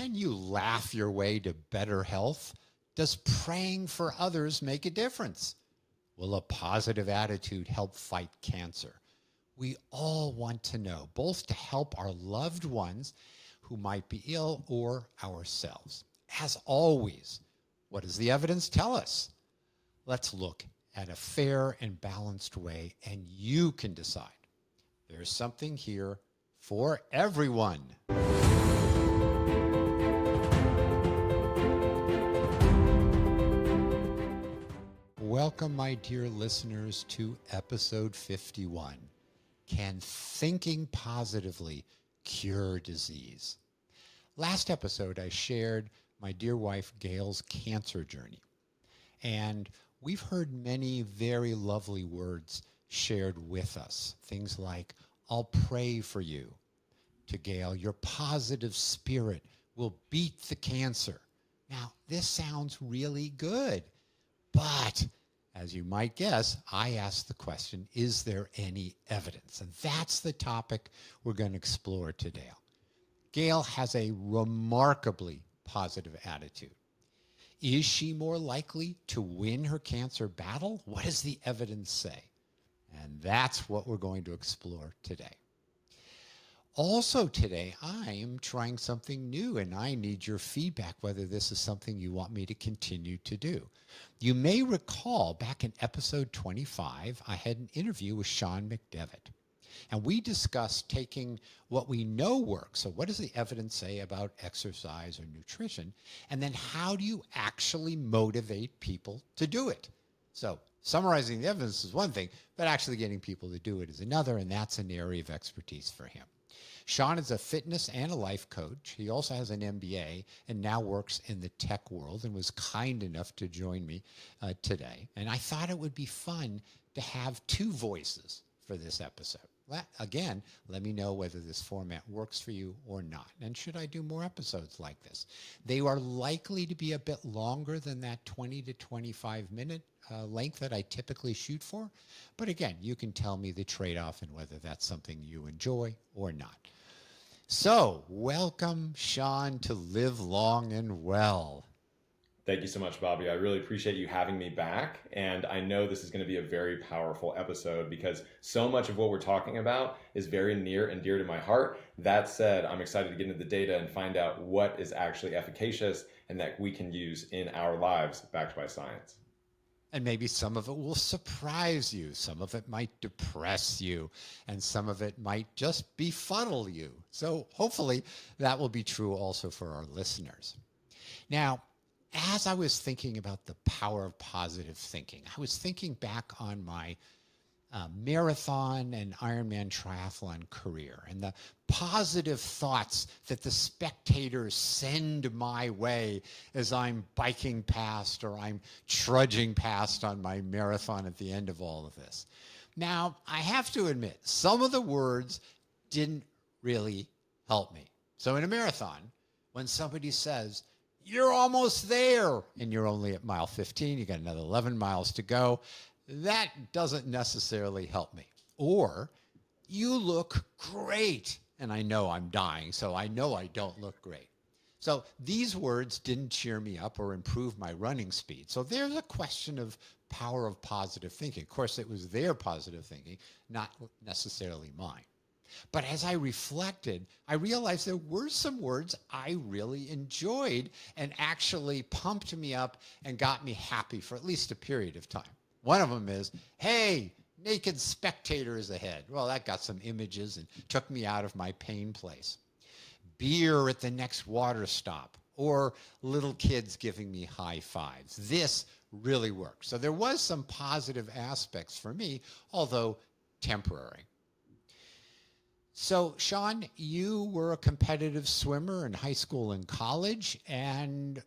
Can you laugh your way to better health? Does praying for others make a difference? Will a positive attitude help fight cancer? We all want to know, both to help our loved ones who might be ill or ourselves. As always, what does the evidence tell us? Let's look at a fair and balanced way, and you can decide. There's something here for everyone. Welcome, my dear listeners, to episode 51. Can thinking positively cure disease? Last episode, I shared my dear wife Gail's cancer journey. And we've heard many very lovely words shared with us. Things like, I'll pray for you. To Gail, your positive spirit will beat the cancer. Now, this sounds really good. But, as you might guess, I asked the question, is there any evidence? And that's the topic we're going to explore today. Gail has a remarkably positive attitude. Is she more likely to win her cancer battle? What does the evidence say? And that's what we're going to explore today. Also today, I am trying something new, and I need your feedback whether this is something you want me to continue to do. You may recall back in episode 25, I had an interview with Sean McDevitt, and we discussed taking what we know works. So what does the evidence say about exercise or nutrition? And then how do you actually motivate people to do it? So summarizing the evidence is one thing, but actually getting people to do it is another, and that's an area of expertise for him. Sean is a fitness and a life coach. He also has an MBA and now works in the tech world and was kind enough to join me today. And I thought it would be fun to have two voices for this episode. Again, let me know whether this format works for you or not. And should I do more episodes like this? They are likely to be a bit longer than that 20 to 25 minute length that I typically shoot for. But again, you can tell me the trade-off and whether that's something you enjoy or not. So, welcome, Sean, to Live Long and Well. Thank you so much, Bobby. I really appreciate you having me back. And I know this is going to be a very powerful episode because so much of what we're talking about is very near and dear to my heart. That said, I'm excited to get into the data and find out what is actually efficacious and that we can use in our lives backed by science. And maybe some of it will surprise you. Some of it might depress you. And some of it might just befuddle you. So hopefully that will be true also for our listeners. Now, as I was thinking about the power of positive thinking, I was thinking back on my marathon and Ironman triathlon career and the positive thoughts that the spectators send my way as I'm biking past or I'm trudging past on my marathon at the end of all of this. Now, I have to admit, some of the words didn't really help me. So in a marathon, when somebody says, you're almost there, and you're only at mile 15, you got another 11 miles to go, that doesn't necessarily help me. Or, you look great, and I know I'm dying, so I know I don't look great. So these words didn't cheer me up or improve my running speed. So there's a question of power of positive thinking. Of course, it was their positive thinking, not necessarily mine. But as I reflected, I realized there were some words I really enjoyed and actually pumped me up and got me happy for at least a period of time. One of them is, hey, naked spectators ahead. Well, that got some images and took me out of my pain place. Beer at the next water stop, or little kids giving me high fives. This really worked. So there was some positive aspects for me, although temporary. So, Sean, you were a competitive swimmer in high school and college, and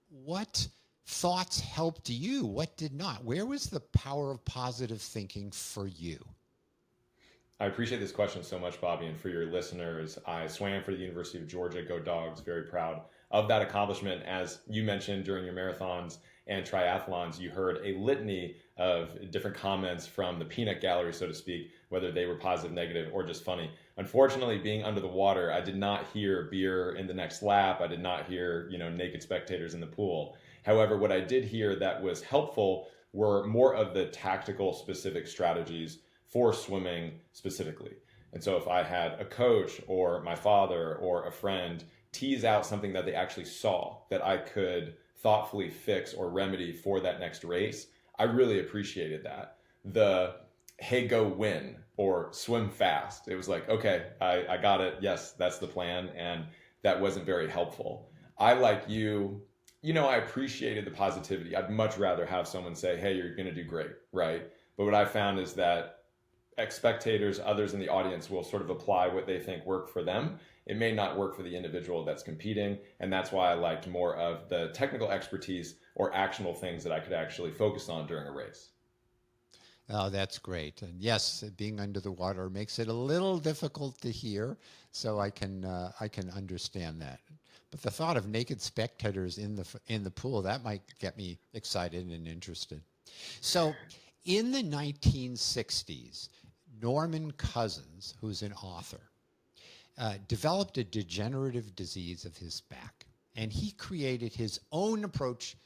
what thoughts helped you? What did not? Where was the power of positive thinking for you? I appreciate this question so much, Bobby, and for your listeners. I swam for the University of Georgia. Go Dogs. Very proud of that accomplishment. As you mentioned during your marathons and triathlons, you heard a litany of different comments from the peanut gallery, so to speak, whether they were positive, negative, or just funny. Unfortunately, being under the water, I did not hear beer in the next lap. I did not hear, naked spectators in the pool. However, what I did hear that was helpful were more of the tactical specific strategies for swimming specifically. And so if I had a coach or my father or a friend tease out something that they actually saw that I could thoughtfully fix or remedy for that next race, I really appreciated that. The hey, go win or swim fast. It was like, okay, I got it. Yes, that's the plan. And that wasn't very helpful. I, like you, I appreciated the positivity. I'd much rather have someone say, hey, you're going to do great, right? But what I found is that spectators, others in the audience will sort of apply what they think work for them. It may not work for the individual that's competing. And that's why I liked more of the technical expertise or actionable things that I could actually focus on during a race. Oh, that's great. And yes, being under the water makes it a little difficult to hear, so I can understand that. But the thought of naked spectators in the pool, that might get me excited and interested. So, in the 1960s, Norman Cousins, who's an author, developed a degenerative disease of his back, and he created his own approach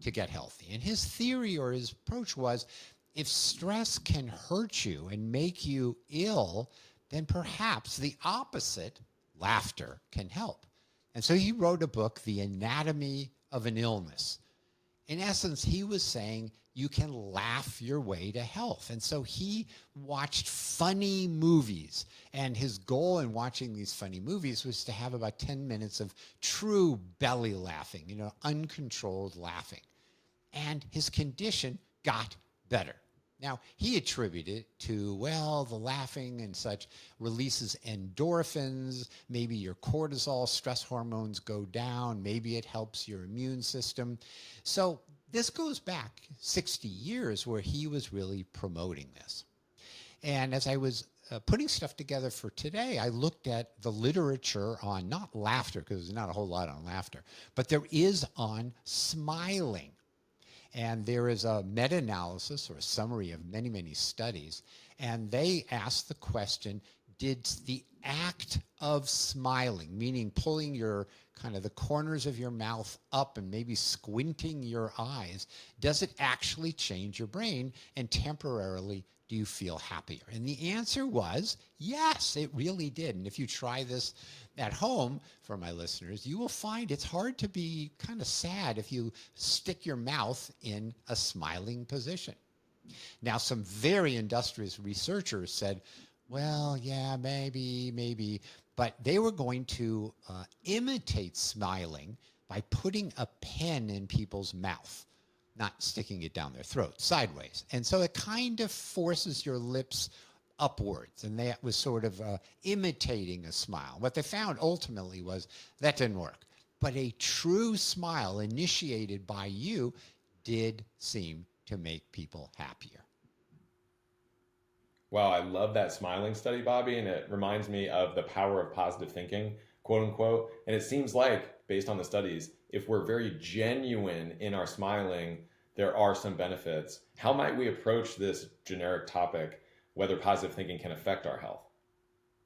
to get healthy. And his theory or his approach was, if stress can hurt you and make you ill, then perhaps the opposite, laughter, can help. And so he wrote a book, The Anatomy of an Illness. In essence, he was saying you can laugh your way to health. And so he watched funny movies. And his goal in watching these funny movies was to have about 10 minutes of true belly laughing, uncontrolled laughing. And his condition got better. Now, he attributed it to, the laughing and such releases endorphins, maybe your cortisol, stress hormones go down, maybe it helps your immune system. So this goes back 60 years where he was really promoting this. And as I was putting stuff together for today, I looked at the literature on not laughter, because there's not a whole lot on laughter, but there is on smiling. And there is a meta-analysis or a summary of many, many studies. And they asked the question, did the act of smiling, meaning pulling your kind of the corners of your mouth up and maybe squinting your eyes, does it actually change your brain and temporarily do you feel happier? And the answer was yes, it really did. And if you try this at home, for my listeners, you will find it's hard to be kind of sad if you stick your mouth in a smiling position. Now, some very industrious researchers said, yeah, maybe, but they were going to imitate smiling by putting a pen in people's mouth, not sticking it down their throat, sideways. And so it kind of forces your lips upwards, and that was sort of imitating a smile. What they found ultimately was that didn't work. But a true smile initiated by you did seem to make people happier. Wow, I love that smiling study, Bobby, and it reminds me of the power of positive thinking, quote unquote. And it seems like, based on the studies, if we're very genuine in our smiling, there are some benefits. How might we approach this generic topic, whether positive thinking can affect our health?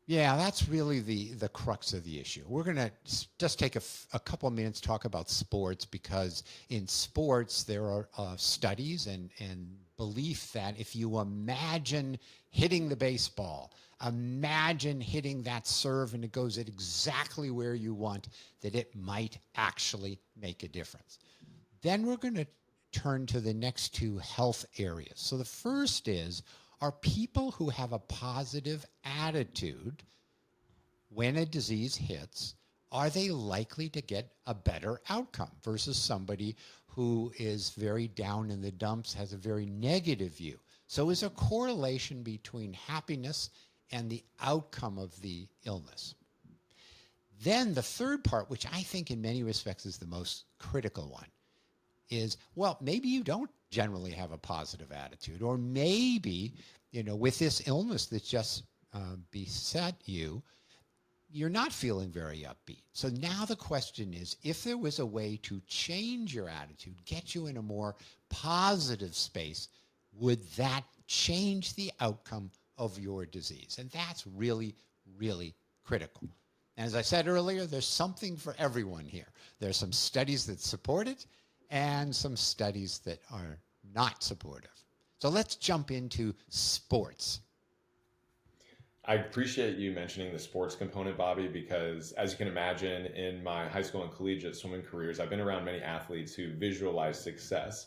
Yeah, that's really the crux of the issue. We're going to just take a couple of minutes to talk about sports, because in sports there are studies and belief that if you imagine hitting the baseball, imagine hitting that serve and it goes at exactly where you want, that it might actually make a difference. Then we're going to turn to the next two health areas. So the first is, are people who have a positive attitude when a disease hits, are they likely to get a better outcome versus somebody who is very down in the dumps, has a very negative view? So is there a correlation between happiness and the outcome of the illness? Then the third part, which I think in many respects is the most critical one, is, maybe you don't generally have a positive attitude, or maybe, with this illness that just beset you, you're not feeling very upbeat. So now the question is, if there was a way to change your attitude, get you in a more positive space, would that change the outcome of your disease. And that's really, really critical. And as I said earlier, there's something for everyone here. There's some studies that support it and some studies that are not supportive. So let's jump into sports. I appreciate you mentioning the sports component, Bobby, because as you can imagine, in my high school and collegiate swimming careers, I've been around many athletes who visualize success.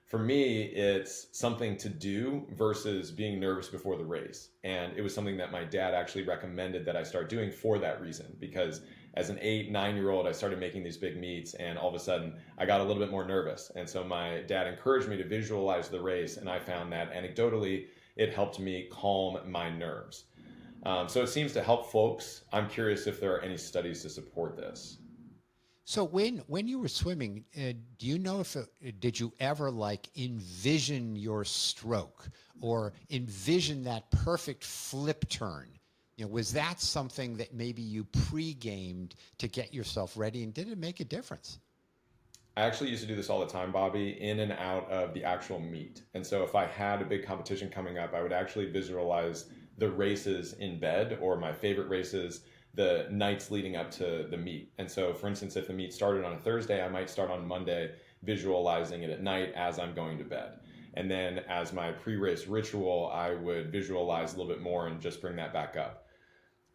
For me, it's something to do versus being nervous before the race. And it was something that my dad actually recommended that I start doing for that reason, because as an 8, 9-year-old, I started making these big meets, and all of a sudden I got a little bit more nervous. And so my dad encouraged me to visualize the race, and I found that anecdotally, it helped me calm my nerves. So it seems to help folks. I'm curious if there are any studies to support this. So when you were swimming, do you know if did you ever like envision your stroke or envision that perfect flip turn? You know, was that something that maybe you pre-gamed to get yourself ready, and did it make a difference? I actually used to do this all the time, Bobby, in and out of the actual meet. And so if I had a big competition coming up, I would actually visualize the races in bed, or my favorite races the nights leading up to the meet. And so, for instance, if the meet started on a Thursday, I might start on Monday visualizing it at night as I'm going to bed. And then as my pre-race ritual, I would visualize a little bit more and just bring that back up.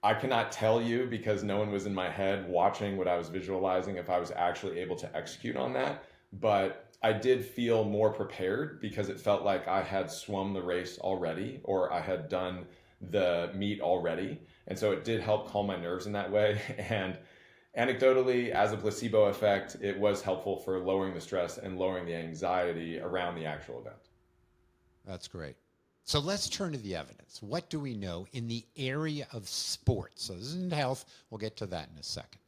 I cannot tell you, because no one was in my head watching what I was visualizing, if I was actually able to execute on that. But I did feel more prepared because it felt like I had swum the race already, or I had done the meet already. And so it did help calm my nerves in that way. And anecdotally, as a placebo effect, it was helpful for lowering the stress and lowering the anxiety around the actual event. That's great. So let's turn to the evidence. What do we know in the area of sports? So this isn't health. We'll get to that in a second.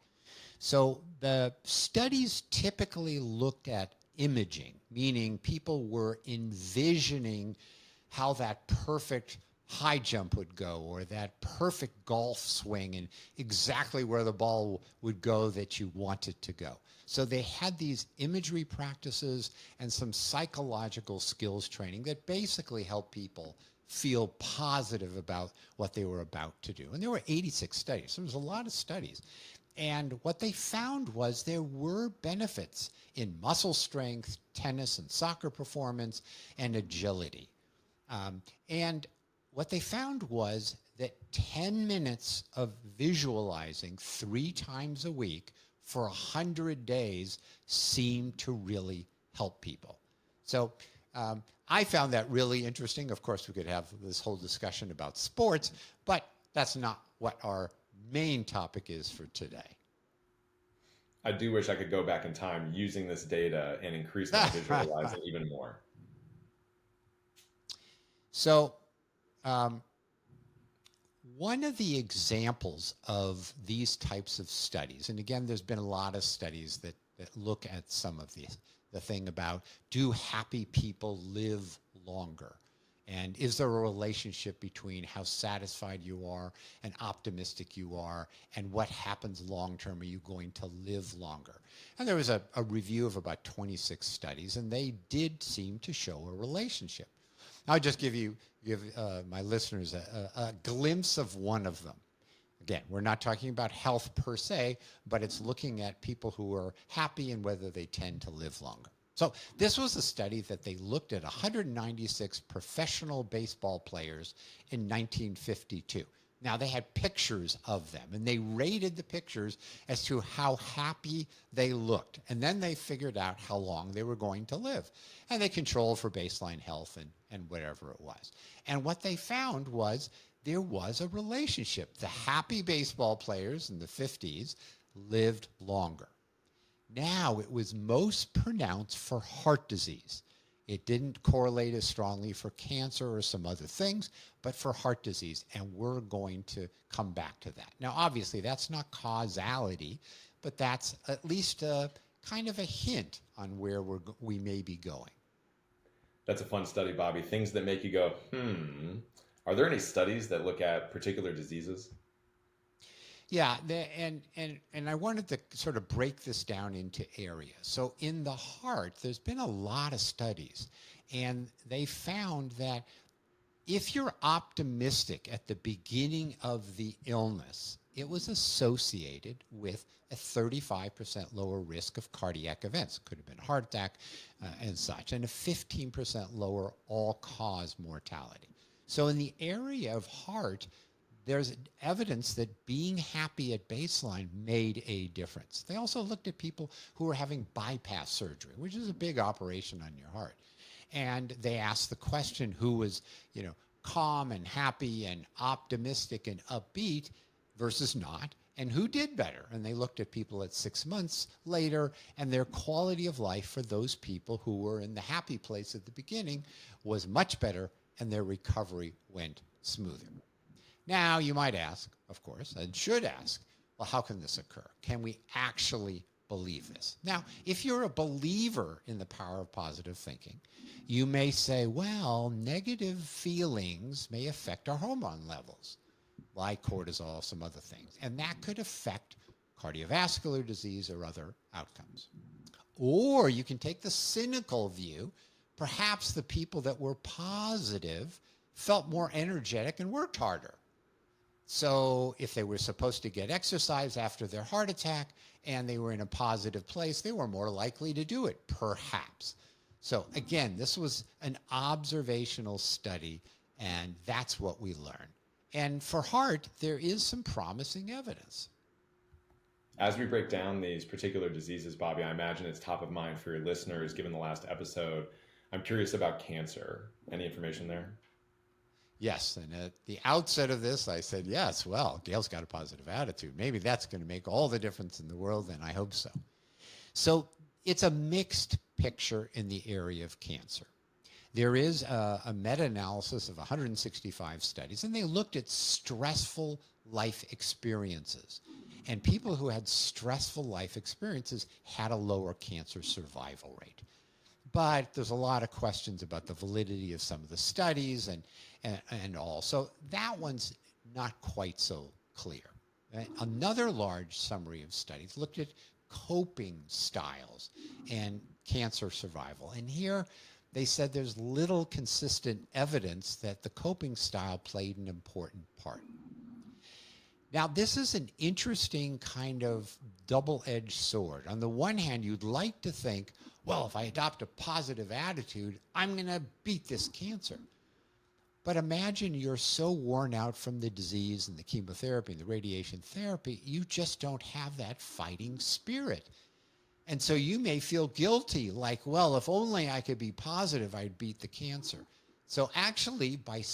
So the studies typically looked at imaging, meaning people were envisioning how that perfect high jump would go, or that perfect golf swing, and exactly where the ball would go that you want it to go. So they had these imagery practices and some psychological skills training that basically helped people feel positive about what they were about to do. And there were 86 studies. So there was a lot of studies. And what they found was there were benefits in muscle strength, tennis and soccer performance, and agility. And what they found was that 10 minutes of visualizing 3 times a week for 100 days seemed to really help people. So I found that really interesting. Of course, we could have this whole discussion about sports, but that's not what our main topic is for today. I do wish I could go back in time using this data and increase my visualizing even more. So one of the examples of these types of studies, and again, there's been a lot of studies that look at some of these, the thing about, do happy people live longer? And is there a relationship between how satisfied you are and optimistic you are, and what happens long term? Are you going to live longer? And there was a review of about 26 studies, and they did seem to show a relationship. I'll just give my listeners a glimpse of one of them. Again, we're not talking about health per se, but it's looking at people who are happy and whether they tend to live longer. So this was a study that they looked at 196 professional baseball players in 1952. Now, they had pictures of them, and they rated the pictures as to how happy they looked. And then they figured out how long they were going to live. And they controlled for baseline health and whatever it was. And what they found was there was a relationship. The happy baseball players in the 50s lived longer. Now, it was most pronounced for heart disease. It didn't correlate as strongly for cancer or some other things, but for heart disease, and we're going to come back to that. Now, obviously, that's not causality, but that's at least a kind of a hint on where we may be going. That's a fun study, Bobby. Things that make you go, Are there any studies that look at particular diseases? Yeah, and I wanted to sort of break this down into areas. So in the heart, there's been a lot of studies, and they found that If you're optimistic at the beginning of the illness, it was associated with a 35% lower risk of cardiac events. Could have been a heart attack and such, and a 15% lower all-cause mortality. So in the area of heart, there's evidence that being happy at baseline made a difference. They also looked at people who were having bypass surgery, which is a big operation on your heart. And they asked the question, who was, calm and happy and optimistic and upbeat versus not, and who did better. And they looked at people at 6 months later, and their quality of life for those people who were in the happy place at the beginning was much better, and their recovery went smoother. Now, you might ask, of course, and should ask, well, how can this occur? Can we actually believe this? Now, if you're a believer in the power of positive thinking, you may say, well, negative feelings may affect our hormone levels, like cortisol, some other things, and that could affect cardiovascular disease or other outcomes. Or you can take the cynical view. Perhaps the people that were positive felt more energetic and worked harder. So if they were supposed to get exercise after their heart attack and they were in a positive place, they were more likely to do it, perhaps. So again, this was an observational study, and that's what we learned. And for heart, there is some promising evidence. As we break down these particular diseases, Bobby, I imagine it's top of mind for your listeners, given the last episode. I'm curious about cancer. Any information there? Yes, and at the outset of this, I said, yes, well, Gail's got a positive attitude. Maybe that's going to make all the difference in the world, and I hope so. So it's a mixed picture in the area of cancer. There is a meta-analysis of 165 studies, and they looked at stressful life experiences. And people who had stressful life experiences had a lower cancer survival rate. But there's a lot of questions about the validity of some of the studies and all. So that one's not quite so clear. Right? Another large summary of studies looked at coping styles and cancer survival. And here they said there's little consistent evidence that the coping style played an important part. Now, this is an interesting kind of double-edged sword. On the one hand, you'd like to think, well, if I adopt a positive attitude, I'm going to beat this cancer. But imagine you're so worn out from the disease and the chemotherapy and the radiation therapy, you just don't have that fighting spirit. And so you may feel guilty, like, well, if only I could be positive, I'd beat the cancer. So actually, by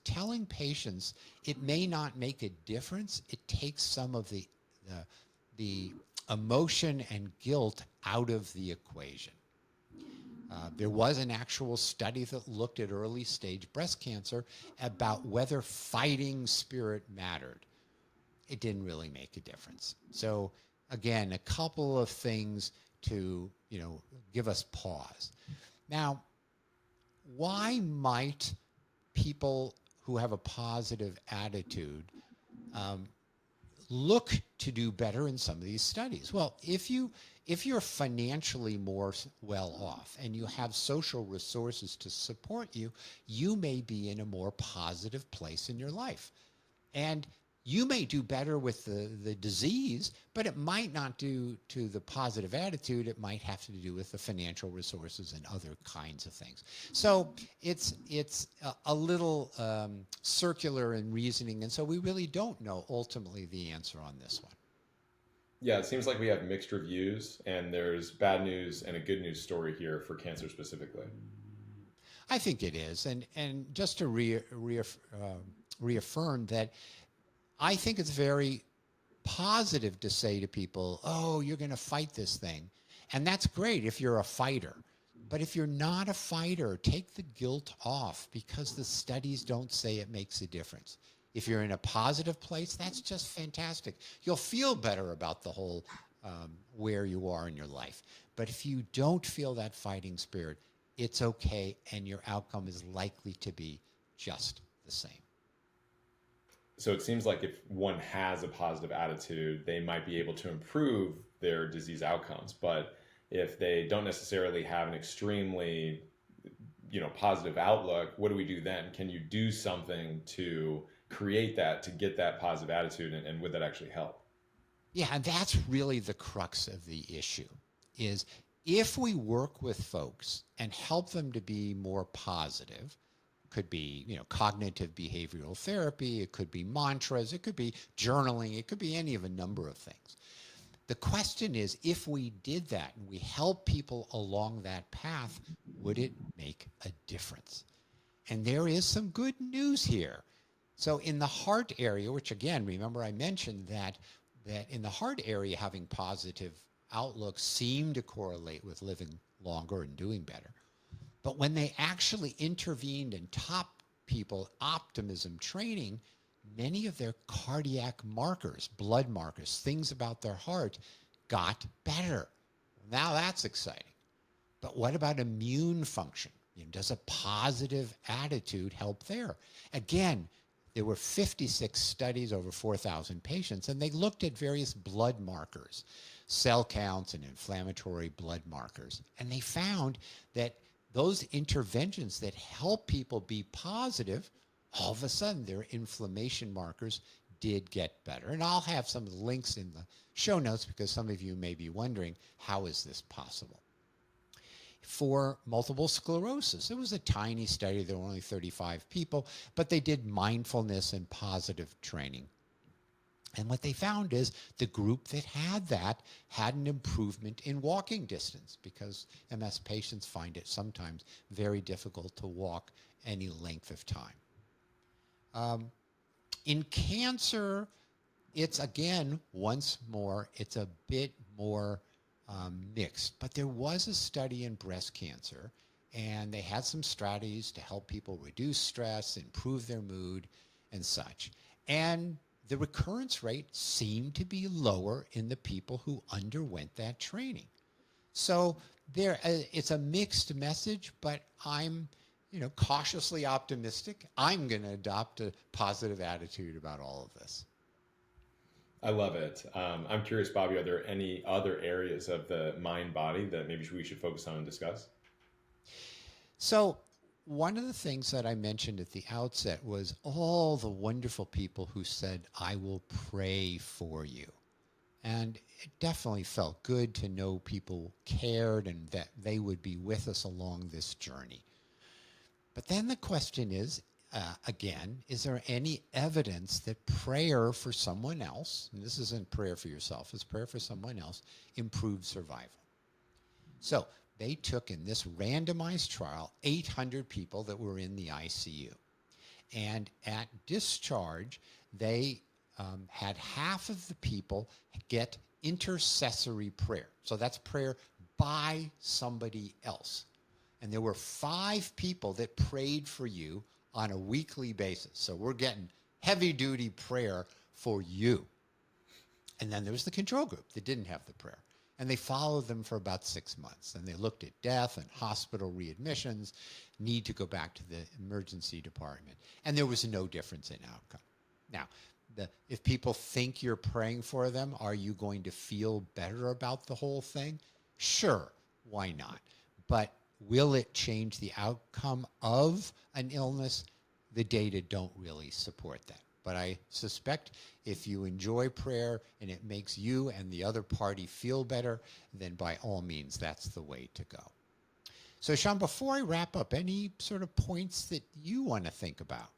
telling patients it may not make a difference, it takes some of the emotion and guilt out of the equation. There was an actual study that looked at early stage breast cancer about whether fighting spirit mattered. It didn't really make a difference. So again, a couple of things to, give us pause. Now, why might people who have a positive attitude look to do better in some of these studies? Well, if you're financially more well off and you have social resources to support you, you may be in a more positive place in your life. And you may do better with the disease, but it might not do to the positive attitude. It might have to do with the financial resources and other kinds of things. So it's a little circular in reasoning, and so we really don't know ultimately the answer on this one. Yeah, it seems like we have mixed reviews, and there's bad news and a good news story here for cancer specifically. I think it is, and just to reaffirm that, I think it's very positive to say to people, oh, you're going to fight this thing. And that's great if you're a fighter. But if you're not a fighter, take the guilt off, because the studies don't say it makes a difference. If you're in a positive place, that's just fantastic. You'll feel better about the whole where you are in your life. But if you don't feel that fighting spirit, it's okay, and your outcome is likely to be just the same. So it seems like if one has a positive attitude, they might be able to improve their disease outcomes. But if they don't necessarily have an extremely positive outlook, what do we do then? Can you do something to create that, to get that positive attitude, and would that actually help? Yeah, and that's really the crux of the issue is if we work with folks and help them to be more positive, could be, cognitive behavioral therapy, it could be mantras, it could be journaling, it could be any of a number of things. The question is, if we did that and we help people along that path, would it make a difference? And there is some good news here. So in the heart area, which again, remember I mentioned that in the heart area, having positive outlooks seem to correlate with living longer and doing better. But when they actually intervened and taught people optimism training, many of their cardiac markers, blood markers, things about their heart got better. Now that's exciting. But what about immune function? Does a positive attitude help there? Again, there were 56 studies over 4,000 patients, and they looked at various blood markers, cell counts and inflammatory blood markers. And they found that those interventions that help people be positive, all of a sudden their inflammation markers did get better. And I'll have some of the links in the show notes because some of you may be wondering, how is this possible? For multiple sclerosis, it was a tiny study. There were only 35 people, but they did mindfulness and positive training. And what they found is the group that had that had an improvement in walking distance because MS patients find it sometimes very difficult to walk any length of time. In cancer, it's again, once more, it's a bit more mixed. But there was a study in breast cancer, and they had some strategies to help people reduce stress, improve their mood, and such. And the recurrence rate seemed to be lower in the people who underwent that training. So it's a mixed message, but I'm cautiously optimistic. I'm going to adopt a positive attitude about all of this. I love it. I'm curious, Bobby, are there any other areas of the mind body that maybe we should focus on and discuss? So one of the things that I mentioned at the outset was all the wonderful people who said, I will pray for you. And it definitely felt good to know people cared and that they would be with us along this journey. But then the question is, again, is there any evidence that prayer for someone else, and this isn't prayer for yourself, it's prayer for someone else, improves survival? So they took in this randomized trial 800 people that were in the ICU. And at discharge, they had half of the people get intercessory prayer. So that's prayer by somebody else. And there were 5 people that prayed for you on a weekly basis. So we're getting heavy-duty prayer for you. And then there was the control group that didn't have the prayer. And they followed them for about 6 months. And they looked at death and hospital readmissions, need to go back to the emergency department. And there was no difference in outcome. Now, if people think you're praying for them, are you going to feel better about the whole thing? Sure, why not? But will it change the outcome of an illness? The data don't really support that. But I suspect if you enjoy prayer and it makes you and the other party feel better, then by all means, that's the way to go. So, Sean, before I wrap up, any sort of points that you want to think about?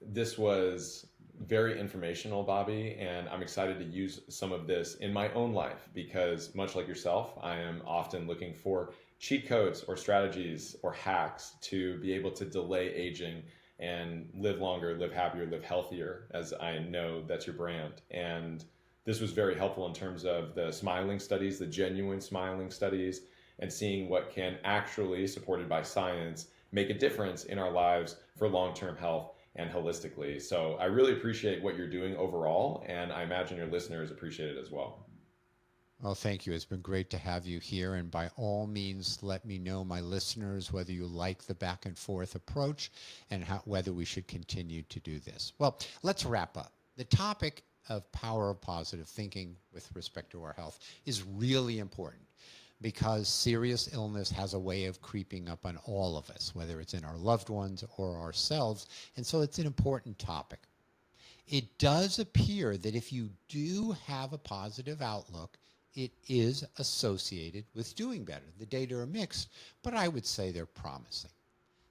This was very informational, Bobby, and I'm excited to use some of this in my own life because, much like yourself, I am often looking for cheat codes or strategies or hacks to be able to delay aging and live longer, live happier, live healthier, as I know that's your brand. And this was very helpful in terms of the smiling studies, the genuine smiling studies, and seeing what can actually, supported by science, make a difference in our lives for long-term health and holistically. So I really appreciate what you're doing overall, and I imagine your listeners appreciate it as well. Well, thank you. It's been great to have you here. And by all means, let me know, my listeners, whether you like the back and forth approach and whether we should continue to do this. Well, let's wrap up. The topic of power of positive thinking with respect to our health is really important. because serious illness has a way of creeping up on all of us, whether it's in our loved ones or ourselves. And so it's an important topic. It does appear that if you do have a positive outlook, it is associated with doing better. The data are mixed, but I would say they're promising.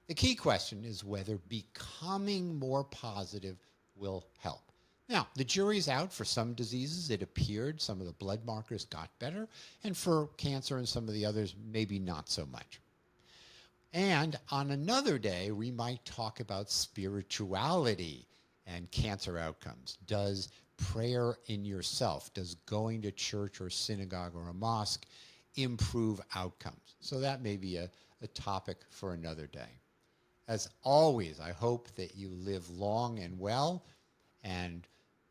The key question is whether becoming more positive will help. Now, the jury's out. For some diseases, it appeared some of the blood markers got better, and for cancer and some of the others, maybe not so much. And on another day, we might talk about spirituality and cancer outcomes. Does prayer in yourself, does going to church or synagogue or a mosque improve outcomes? So that may be a topic for another day. As always, I hope that you live long and well, and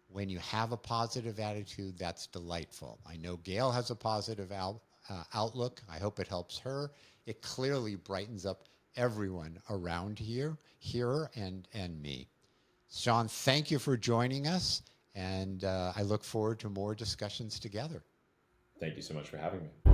when you have a positive attitude, that's delightful. I know Gail has a positive outlook. I hope it helps her. It clearly brightens up everyone around here and me. Sean, thank you for joining us, and I look forward to more discussions together. Thank you so much for having me.